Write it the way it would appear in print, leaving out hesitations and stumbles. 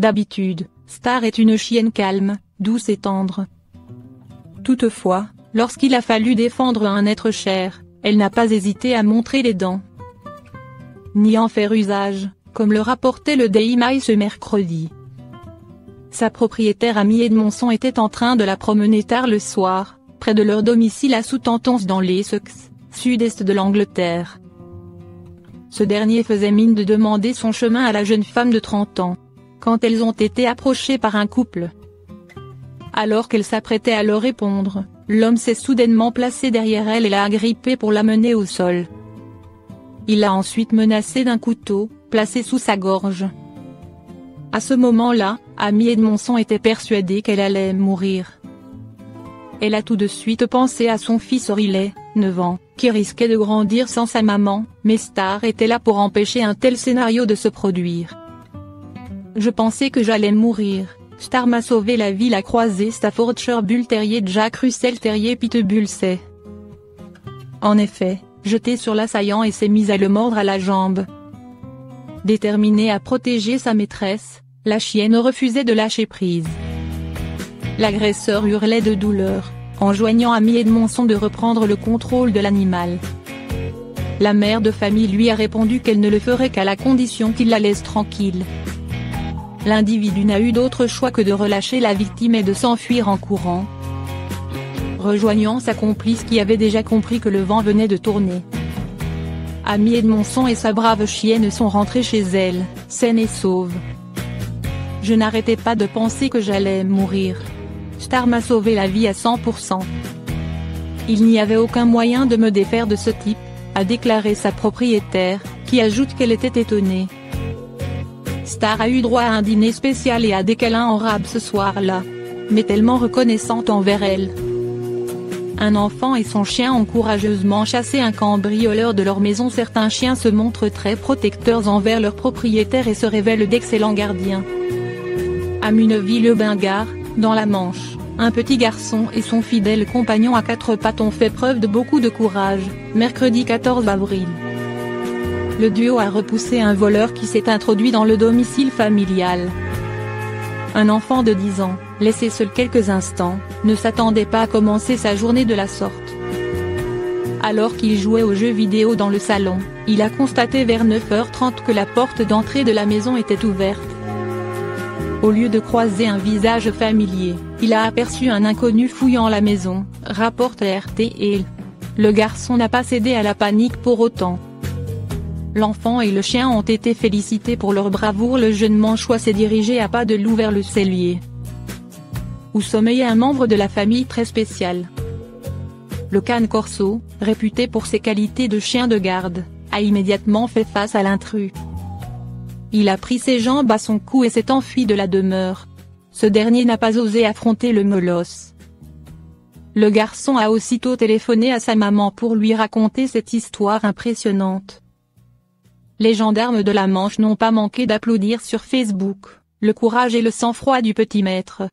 D'habitude, Star est une chienne calme, douce et tendre. Toutefois, lorsqu'il a fallu défendre un être cher, elle n'a pas hésité à montrer les dents. Ni en faire usage, comme le rapportait le Daily Mail ce mercredi. Sa propriétaire Amy Edmondson était en train de la promener tard le soir, près de leur domicile à Southampton dans l'Essex, sud-est de l'Angleterre. Ce dernier faisait mine de demander son chemin à la jeune femme de 30 ans, quand elles ont été approchées par un couple. Alors qu'elle s'apprêtait à leur répondre, l'homme s'est soudainement placé derrière elle et l'a agrippée pour la mener au sol. Il l'a ensuite menacée d'un couteau, placé sous sa gorge. À ce moment-là, Amy Edmondson était persuadée qu'elle allait mourir. Elle a tout de suite pensé à son fils Riley, 9 ans, qui risquait de grandir sans sa maman, mais Star était là pour empêcher un tel scénario de se produire. « Je pensais que j'allais mourir. Star m'a sauvé la vie », l'a croisé Staffordshire Bull Terrier Jack Russell Terrier Pitbull sait. En effet, jeté sur l'assaillant et s'est mise à le mordre à la jambe. Déterminée à protéger sa maîtresse, la chienne refusait de lâcher prise. L'agresseur hurlait de douleur, enjoignant Amy Edmondson de reprendre le contrôle de l'animal. La mère de famille lui a répondu qu'elle ne le ferait qu'à la condition qu'il la laisse tranquille. L'individu n'a eu d'autre choix que de relâcher la victime et de s'enfuir en courant, rejoignant sa complice qui avait déjà compris que le vent venait de tourner. Amy Edmondson et sa brave chienne sont rentrées chez elle, saines et sauves. « Je n'arrêtais pas de penser que j'allais mourir. Star m'a sauvé la vie à 100%. Il n'y avait aucun moyen de me défaire de ce type », a déclaré sa propriétaire, qui ajoute qu'elle était étonnée. Star a eu droit à un dîner spécial et à des câlins en rab ce soir-là, mais tellement reconnaissante envers elle. Un enfant et son chien ont courageusement chassé un cambrioleur de leur maison. Certains chiens se montrent très protecteurs envers leurs propriétaires et se révèlent d'excellents gardiens. À Muneville-le-Bingard, dans la Manche, un petit garçon et son fidèle compagnon à 4 pattes ont fait preuve de beaucoup de courage, mercredi 14 avril. Le duo a repoussé un voleur qui s'est introduit dans le domicile familial. Un enfant de 10 ans, laissé seul quelques instants, ne s'attendait pas à commencer sa journée de la sorte. Alors qu'il jouait aux jeux vidéo dans le salon, il a constaté vers 9h30 que la porte d'entrée de la maison était ouverte. Au lieu de croiser un visage familier, il a aperçu un inconnu fouillant la maison, rapporte RTL. Le garçon n'a pas cédé à la panique pour autant. L'enfant et le chien ont été félicités pour leur bravoure. Le jeune manchois s'est dirigé à pas de loup vers le cellier, où sommeillait un membre de la famille très spécial. Le cane corso, réputé pour ses qualités de chien de garde, a immédiatement fait face à l'intrus. Il a pris ses jambes à son cou et s'est enfui de la demeure. Ce dernier n'a pas osé affronter le molosse. Le garçon a aussitôt téléphoné à sa maman pour lui raconter cette histoire impressionnante. Les gendarmes de la Manche n'ont pas manqué d'applaudir sur Facebook le courage et le sang-froid du petit maître.